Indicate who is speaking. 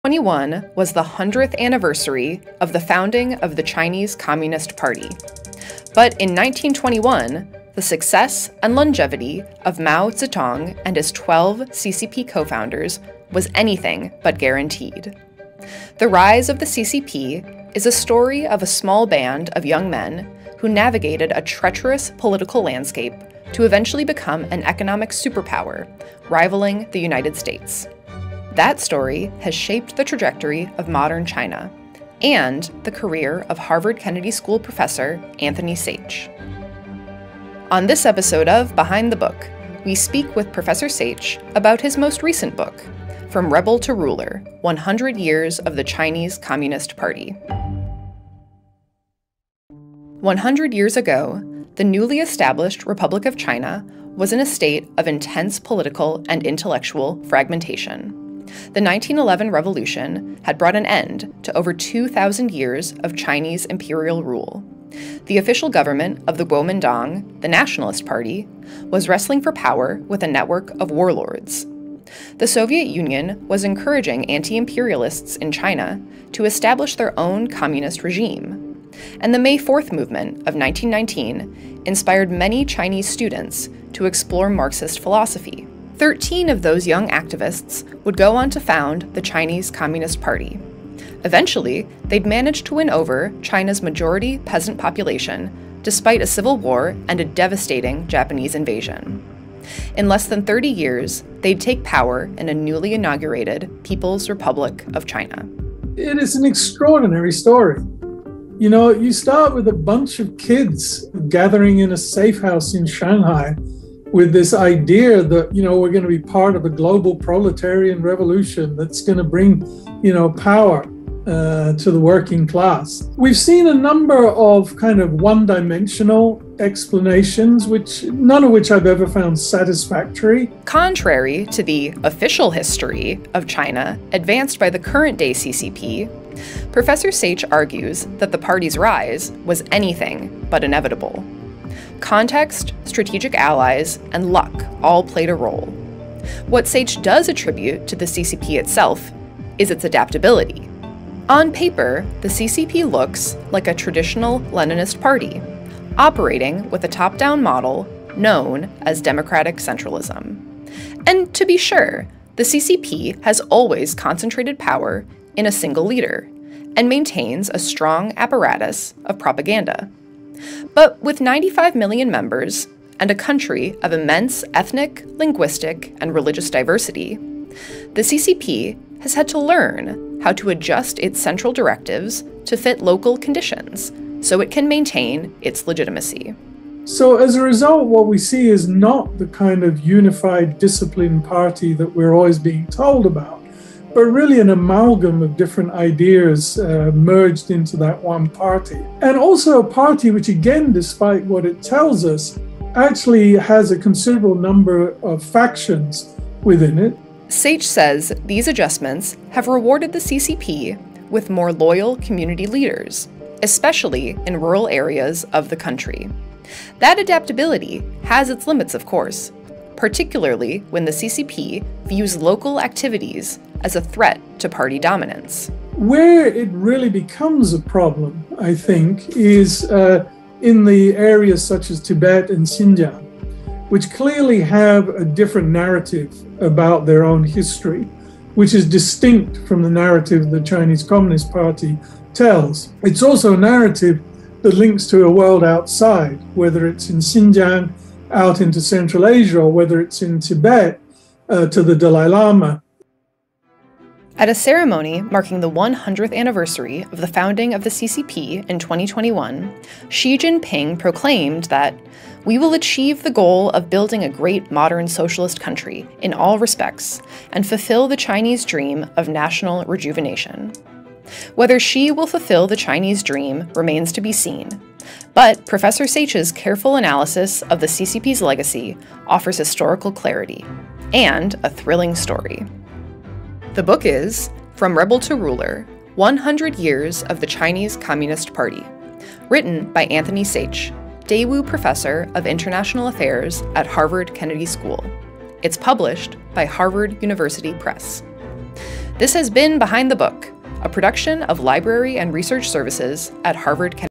Speaker 1: 2021 was the 100th anniversary of the founding of the Chinese Communist Party. But in 1921, the success and longevity of Mao Zedong and his 12 CCP co-founders was anything but guaranteed. The rise of the CCP is a story of a small band of young men who navigated a treacherous political landscape to eventually become an economic superpower, rivaling the United States. That story has shaped the trajectory of modern China and the career of Harvard Kennedy School professor Anthony Saich. On this episode of Behind the Book, we speak with Professor Saich about his most recent book, From Rebel to Ruler: 100 Years of the Chinese Communist Party. 100 years ago, the newly established Republic of China was in a state of intense political and intellectual fragmentation. The 1911 revolution had brought an end to over 2,000 years of Chinese imperial rule. The official government of the Kuomintang, the Nationalist Party, was wrestling for power with a network of warlords. The Soviet Union was encouraging anti-imperialists in China to establish their own communist regime. And the May 4th movement of 1919 inspired many Chinese students to explore Marxist philosophy. 13 of those young activists would go on to found the Chinese Communist Party. Eventually, they'd managed to win over China's majority peasant population, despite a civil war and a devastating Japanese invasion. In less than 30 years, they'd take power in a newly inaugurated People's Republic of China.
Speaker 2: It is an extraordinary story. You know, you start with a bunch of kids gathering in a safe house in Shanghai with this idea that, we're going to be part of a global proletarian revolution that's going to bring, power to the working class. We've seen a number of kind of one-dimensional explanations, none of which I've ever found satisfactory.
Speaker 1: Contrary to the official history of China advanced by the current-day CCP, Professor Saich argues that the party's rise was anything but inevitable. Context, strategic allies, and luck all played a role. What Saich does attribute to the CCP itself is its adaptability. On paper, the CCP looks like a traditional Leninist party, operating with a top-down model known as democratic centralism. And to be sure, the CCP has always concentrated power in a single leader and maintains a strong apparatus of propaganda. But with 95 million members and a country of immense ethnic, linguistic, and religious diversity, the CCP has had to learn how to adjust its central directives to fit local conditions so it can maintain its legitimacy.
Speaker 2: So as a result, what we see is not the kind of unified disciplined party that we're always being told about, but really an amalgam of different ideas merged into that one party. And also a party which, again, despite what it tells us, actually has a considerable number of factions within it.
Speaker 1: Saich says these adjustments have rewarded the CCP with more loyal community leaders, especially in rural areas of the country. That adaptability has its limits, of course, particularly when the CCP views local activities as a threat to party dominance.
Speaker 2: Where it really becomes a problem, I think, is in the areas such as Tibet and Xinjiang, which clearly have a different narrative about their own history, which is distinct from the narrative the Chinese Communist Party tells. It's also a narrative that links to a world outside, whether it's in Xinjiang, out into Central Asia, or whether it's in Tibet, to the Dalai Lama.
Speaker 1: At a ceremony marking the 100th anniversary of the founding of the CCP in 2021, Xi Jinping proclaimed that we will achieve the goal of building a great modern socialist country in all respects and fulfill the Chinese dream of national rejuvenation. Whether Xi will fulfill the Chinese dream remains to be seen, but Professor Saich's careful analysis of the CCP's legacy offers historical clarity and a thrilling story. The book is From Rebel to Ruler: 100 Years of the Chinese Communist Party, written by Anthony Saich, Daewoo Professor of International Affairs at Harvard Kennedy School. It's published by Harvard University Press. This has been Behind the Book, a production of Library and Research Services at Harvard.